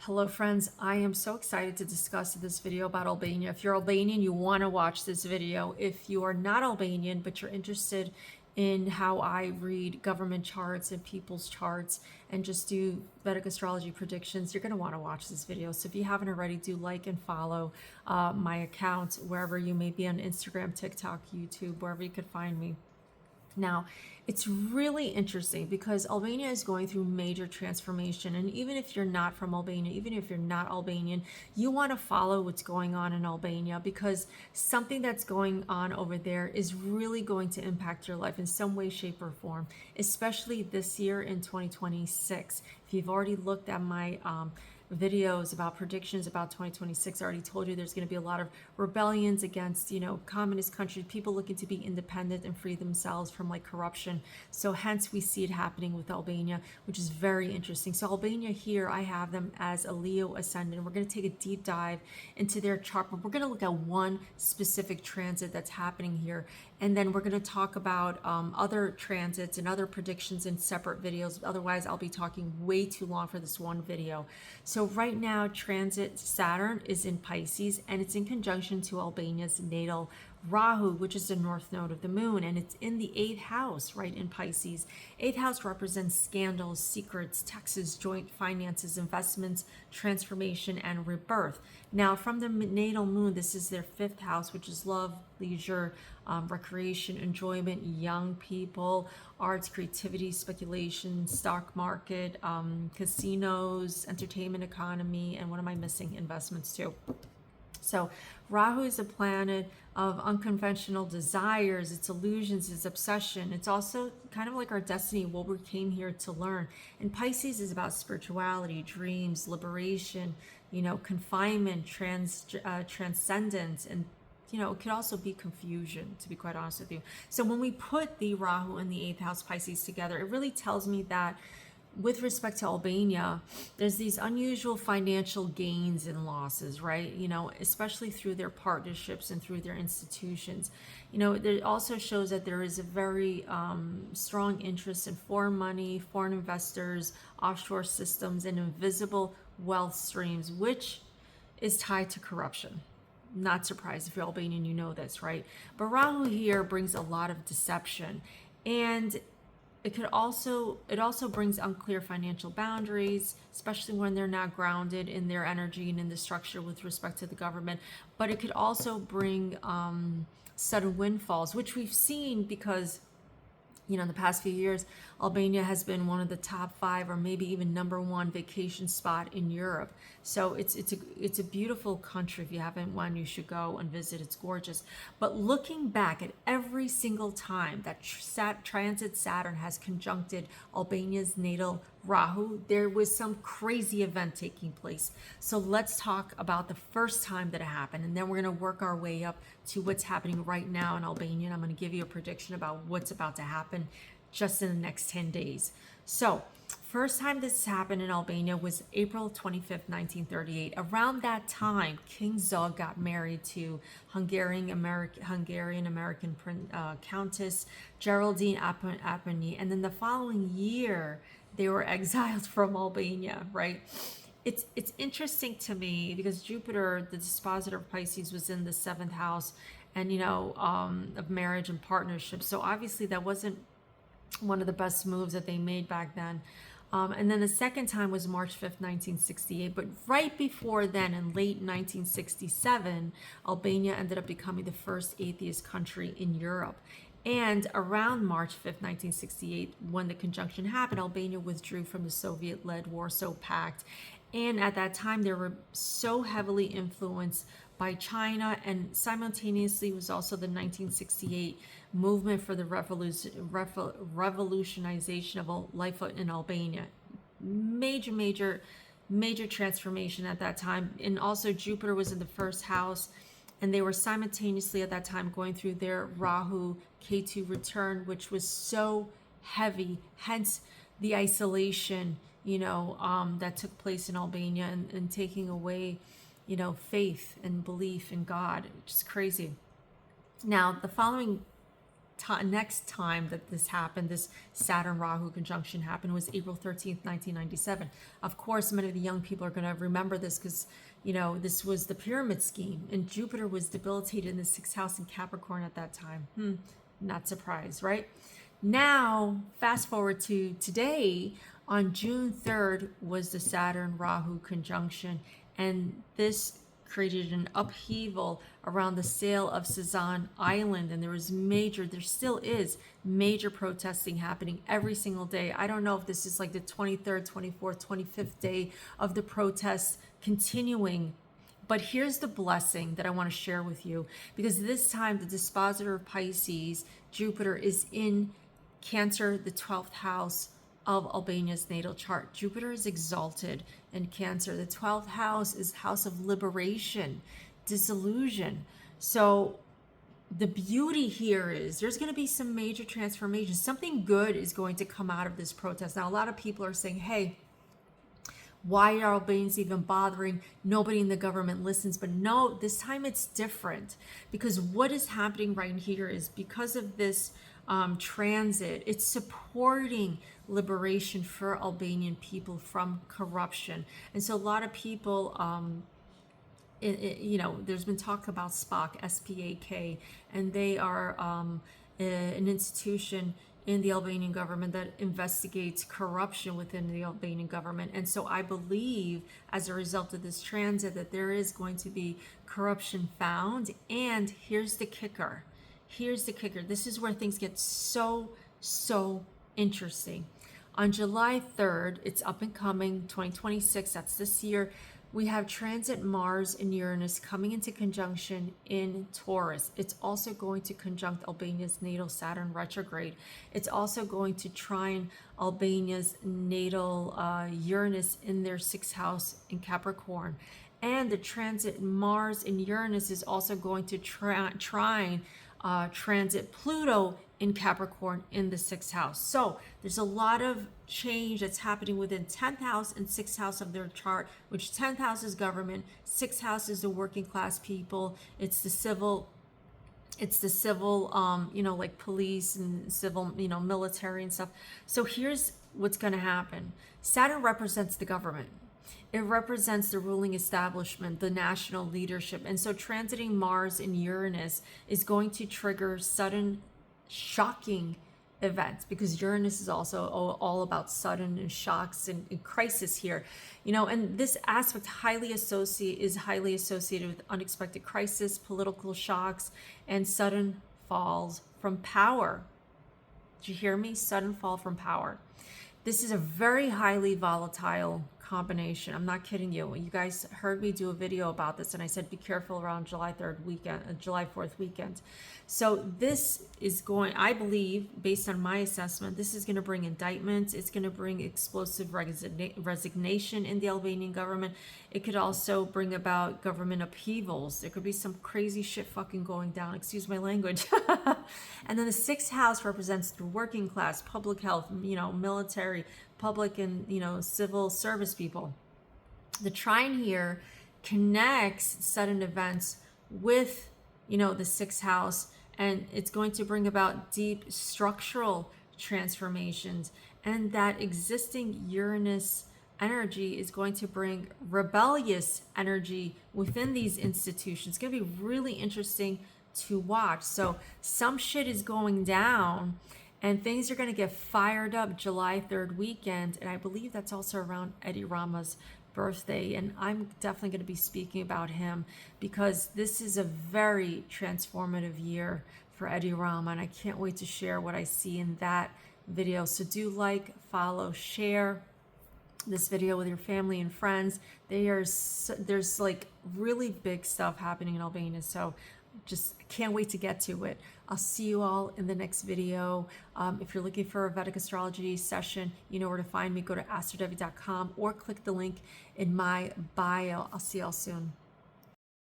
Hello friends, I am so excited to discuss this video about Albania. If you're Albanian, you want to watch this video. If you are not Albanian, but you're interested in how I read government charts and people's charts and just do Vedic astrology predictions, you're going to want to watch this video. So if you haven't already, do like and follow my account wherever you may be on Instagram, TikTok, YouTube, wherever you could find me. Now, it's really interesting because Albania is going through major transformation. And even if you're not from Albania, even if you're not Albanian, you want to follow what's going on in Albania because something that's going on over there is really going to impact your life in some way, shape, or form, especially this year in 2026. If you've already looked at my videos about predictions about 2026, I already told you there's going to be a lot of rebellions against, communist countries, people looking to be independent and free themselves from like corruption. So hence we see it happening with Albania, which is very interesting. So Albania here, I have them as a Leo ascendant. We're going to take a deep dive into their chart, but we're going to look at one specific transit that's happening here. And then we're going to talk about other transits and other predictions in separate videos. Otherwise, I'll be talking way too long for this one video. So right now, transit Saturn is in Pisces, and it's in conjunction to Albania's natal Rahu, which is the north node of the moon, and it's in the 8th house, right, in Pisces. 8th house represents scandals, secrets, taxes, joint finances, investments, transformation, and rebirth. Now, from the natal moon, this is their 5th house, which is love, leisure, recreation, enjoyment, young people, arts, creativity, speculation, stock market, casinos, entertainment economy, and what am I missing? Investments too. So Rahu is a planet of unconventional desires, its illusions, its obsession. It's also kind of like our destiny, what we came here to learn. And Pisces is about spirituality, dreams, liberation, confinement, transcendence, and it could also be confusion, to be quite honest with you. So when we put the Rahu and the 8th house Pisces together, it really tells me that with respect to Albania, there's these unusual financial gains and losses, right? Especially through their partnerships and through their institutions. It also shows that there is a very strong interest in foreign money, foreign investors, offshore systems, and invisible wealth streams, which is tied to corruption. Not surprised if you're Albanian, you know this, right? But Rahu here brings a lot of deception, and it also brings unclear financial boundaries, especially when they're not grounded in their energy and in the structure with respect to the government. But it could also bring sudden windfalls, which we've seen because in the past few years, Albania has been one of the top 5 or maybe even #1 vacation spot in Europe. So it's a beautiful country. If you haven't went, you should go and visit. It's gorgeous. But looking back at every single time that transit Saturn has conjuncted Albania's natal Rahu, there was some crazy event taking place. So let's talk about the first time that it happened, and then we're going to work our way up to what's happening right now in Albania. And I'm going to give you a prediction about what's about to happen just in the next 10 days. So first time this happened in Albania was April 25th, 1938. Around that time, King Zog got married to Hungarian-American Countess Geraldine Apani. And then the following year, they were exiled from Albania, right? It's interesting to me because Jupiter, the dispositor of Pisces, was in the 7th house and, of marriage and partnership. So obviously that wasn't one of the best moves that they made back then. And then the second time was March 5th, 1968. But right before then, in late 1967, Albania ended up becoming the first atheist country in Europe. And around March 5th, 1968, when the conjunction happened, Albania withdrew from the Soviet-led Warsaw Pact. And at that time, they were so heavily influenced by China, and simultaneously was also the 1968 movement for the revolutionization of life in Albania. Major transformation at that time. And also Jupiter was in the 1st house, and they were simultaneously at that time going through their Rahu K2 return, which was so heavy, hence the isolation, that took place in Albania and taking away, faith and belief in God, which is crazy. Now, the following next time that this happened, this Saturn Rahu conjunction happened, was April 13th, 1997. Of course, many of the young people are going to remember this because, you know, this was the pyramid scheme, and Jupiter was debilitated in the 6th house in Capricorn at that time. Not surprised, right? Now, fast forward to today, on June 3rd was the Saturn Rahu conjunction, and this created an upheaval around the sale of Sazan Island, and there still is major protesting happening every single day. I don't know if this is like the 23rd, 24th, 25th day of the protests continuing, but here's the blessing that I want to share with you, because this time the dispositor of Pisces, Jupiter, is in Cancer, the 12th house of Albania's natal chart. Jupiter is exalted in Cancer. The 12th house is house of liberation, disillusion. So the beauty here is there's going to be some major transformation. Something good is going to come out of this protest. Now, a lot of people are saying, hey, why are Albanians even bothering? Nobody in the government listens. But no, this time it's different, because what is happening right here is because of this transit, it's supporting liberation for Albanian people from corruption. And so a lot of people, you know, there's been talk about SPAK, S-P-A-K, and they are an institution in the Albanian government that investigates corruption within the Albanian government. And so I believe as a result of this transit that there is going to be corruption found. And here's the kicker. Here's the kicker. This is where things get so interesting. On July 3rd, it's up and coming, 2026, that's this year, we have transit Mars and Uranus coming into conjunction in Taurus. It's also going to conjunct Albania's natal Saturn retrograde. It's also going to trine Albania's natal Uranus in their 6th house in Capricorn. And the transit Mars and Uranus is also going to trine transit Pluto in Capricorn in the 6th house. So there's a lot of change that's happening within 10th house and 6th house of their chart, which 10th house is government, 6th house is the working class people, it's the civil, you know, like police and civil, you know, military and stuff. So here's what's going to happen. Saturn represents the government. It represents the ruling establishment, the national leadership. And so transiting Mars and Uranus is going to trigger sudden, shocking events, because Uranus is also all about sudden and shocks and crisis here. You know, and this aspect is highly associated with unexpected crisis, political shocks, and sudden falls from power. Did you hear me? Sudden fall from power. This is a very highly volatile combination. I'm not kidding you. You guys heard me do a video about this, and I said be careful around July 4th weekend. So this is going, I believe, based on my assessment, this is going to bring indictments. It's going to bring explosive resignation in the Albanian government. It could also bring about government upheavals. There could be some crazy shit fucking going down. Excuse my language. And then the 6th house represents the working class, public health, you know, military, public and, you know, civil service people. The trine here connects sudden events with, you know, the 6th house, and it's going to bring about deep structural transformations. And that existing Uranus energy is going to bring rebellious energy within these institutions. It's going to be really interesting to watch. So some shit is going down, and things are going to get fired up July 3rd weekend. And I believe that's also around Eddie Rama's birthday. And I'm definitely going to be speaking about him, because this is a very transformative year for Eddie Rama. And I can't wait to share what I see in that video. So do like, follow, share this video with your family and friends. There's like really big stuff happening in Albania. So just can't wait to get to it. I'll see you all in the next video. If you're looking for a Vedic Astrology session, you know where to find me. Go to astrodevi.com or click the link in my bio. I'll see y'all soon.